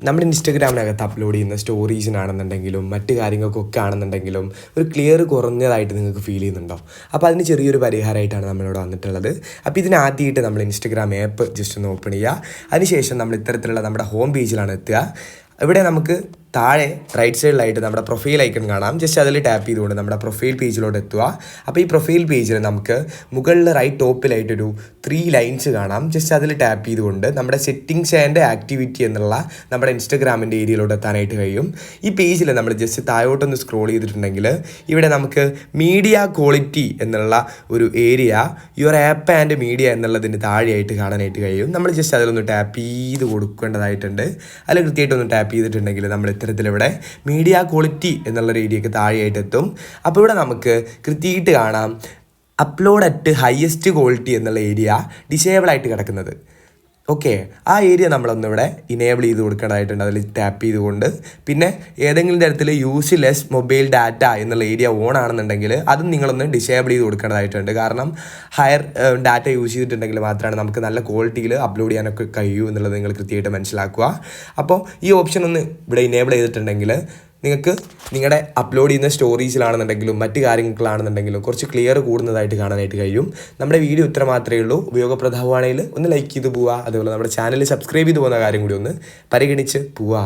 നമ്മുടെ ഇൻസ്റ്റഗ്രാമിനകത്ത് അപ്ലോഡ് ചെയ്യുന്ന സ്റ്റോറീസിനാണെന്നുണ്ടെങ്കിലും മറ്റ് കാര്യങ്ങൾക്കൊക്കെ ആണെന്നുണ്ടെങ്കിലും ഒരു ക്ലിയർ കുറഞ്ഞതായിട്ട് നിങ്ങൾക്ക് ഫീൽ ചെയ്യുന്നുണ്ടോ? അപ്പോൾ അതിന് ചെറിയൊരു പരിഹാരമായിട്ടാണ് നമ്മളിവിടെ വന്നിട്ടുള്ളത്. അപ്പോൾ ഇതിനാദ്യമായിട്ട് നമ്മൾ ഇൻസ്റ്റഗ്രാം ആപ്പ് ജസ്റ്റ് ഒന്ന് ഓപ്പൺ ചെയ്യുക. അതിനുശേഷം നമ്മൾ ഇത്തരത്തിലുള്ള നമ്മുടെ ഹോം പേജിലാണ് എത്തുക. ഇവിടെ നമുക്ക് താഴെ റൈറ്റ് സൈഡിലായിട്ട് നമ്മുടെ പ്രൊഫൈൽ ഐക്കൺ കാണാം. ജസ്റ്റ് അതിൽ ടാപ്പ് ചെയ്തുകൊണ്ട് നമ്മുടെ പ്രൊഫൈൽ പേജിലോട്ട് എത്തുക. അപ്പോൾ ഈ പ്രൊഫൈൽ പേജിൽ നമുക്ക് മുകളിൽ റൈറ്റ് ടോപ്പിലായിട്ടൊരു 3 ലൈൻസ് കാണാം. ജസ്റ്റ് അതിൽ ടാപ്പ് ചെയ്തുകൊണ്ട് നമ്മുടെ സെറ്റിങ്സ് ആൻഡ് ആക്ടിവിറ്റി എന്നുള്ള നമ്മുടെ ഇൻസ്റ്റഗ്രാമിൻ്റെ ഏരിയയിലോട്ട് എത്താനായിട്ട് കഴിയും. ഈ പേജിൽ നമ്മൾ ജസ്റ്റ് താഴോട്ടൊന്ന് സ്ക്രോൾ ചെയ്തിട്ടുണ്ടെങ്കിൽ ഇവിടെ നമുക്ക് മീഡിയ ക്വാളിറ്റി എന്നുള്ള ഒരു area your app and media എന്നുള്ളതിന് താഴെയായിട്ട് കാണാനായിട്ട് കഴിയും. നമ്മൾ ജസ്റ്റ് അതിലൊന്ന് ടാപ്പ് ചെയ്ത് കൊടുക്കേണ്ടതായിട്ടുണ്ട്. അതിൽ കൃത്യമായിട്ടൊന്ന് ടാപ്പ് ചെയ്തിട്ടുണ്ടെങ്കിൽ നമ്മൾ ഇത്തരത്തിലിവിടെ മീഡിയ ക്വാളിറ്റി എന്നുള്ള ഏരിയക്ക് താഴെയായിട്ട് എത്തും. അപ്പോൾ ഇവിടെ നമുക്ക് കൃത്യമായിട്ട് കാണാം അപ്ലോഡ് അറ്റ് ഹയസ്റ്റ് ക്വാളിറ്റി എന്നുള്ള ഏരിയ ഡിസേബിൾ ആയിട്ട് കിടക്കുന്നത്. ഓക്കെ, ആ ഏരിയ നമ്മളൊന്നിവിടെ ഇനേബിൾ ചെയ്ത് കൊടുക്കേണ്ടതായിട്ടുണ്ട്. അതിൽ ടാപ്പ് ചെയ്തുകൊണ്ട് പിന്നെ ഏതെങ്കിലും തരത്തിൽ യൂസ് ലെസ് മൊബൈൽ ഡാറ്റ എന്നുള്ള ഏരിയ ഓൺ ആണെന്നുണ്ടെങ്കിൽ അതും നിങ്ങളൊന്ന് ഡിസേബിൾ ചെയ്ത് കൊടുക്കേണ്ടതായിട്ടുണ്ട്. കാരണം ഹയർ ഡാറ്റ യൂസ് ചെയ്തിട്ടുണ്ടെങ്കിൽ മാത്രമാണ് നമുക്ക് നല്ല ക്വാളിറ്റിയിൽ അപ്ലോഡ് ചെയ്യാനൊക്കെ കഴിയൂ എന്നുള്ളത് നിങ്ങൾ കൃത്യമായിട്ട് മനസ്സിലാക്കുക. അപ്പോൾ ഈ ഓപ്ഷൻ ഒന്ന് ഇവിടെ ഇനേബിൾ ചെയ്തിട്ടുണ്ടെങ്കിൽ നിങ്ങൾക്ക് നിങ്ങളുടെ അപ്ലോഡ് ചെയ്യുന്ന സ്റ്റോറീസിലാണെന്നുണ്ടെങ്കിലും മറ്റ് കാര്യങ്ങളാണെന്നുണ്ടെങ്കിലും കുറച്ച് ക്ലിയർ കൂടുന്നതായിട്ട് കാണാനായിട്ട് കഴിയും. നമ്മുടെ വീഡിയോ ഇത്ര മാത്രമേ ഉള്ളൂ. ഉപയോഗപ്രദമാണെങ്കിൽ ഒന്ന് ലൈക്ക് ചെയ്ത് പോവുക. അതുപോലെ നമ്മുടെ ചാനൽ സബ്സ്ക്രൈബ് ചെയ്ത് പോകുന്ന കാര്യം കൂടി ഒന്ന് പരിഗണിച്ച് പോവുക.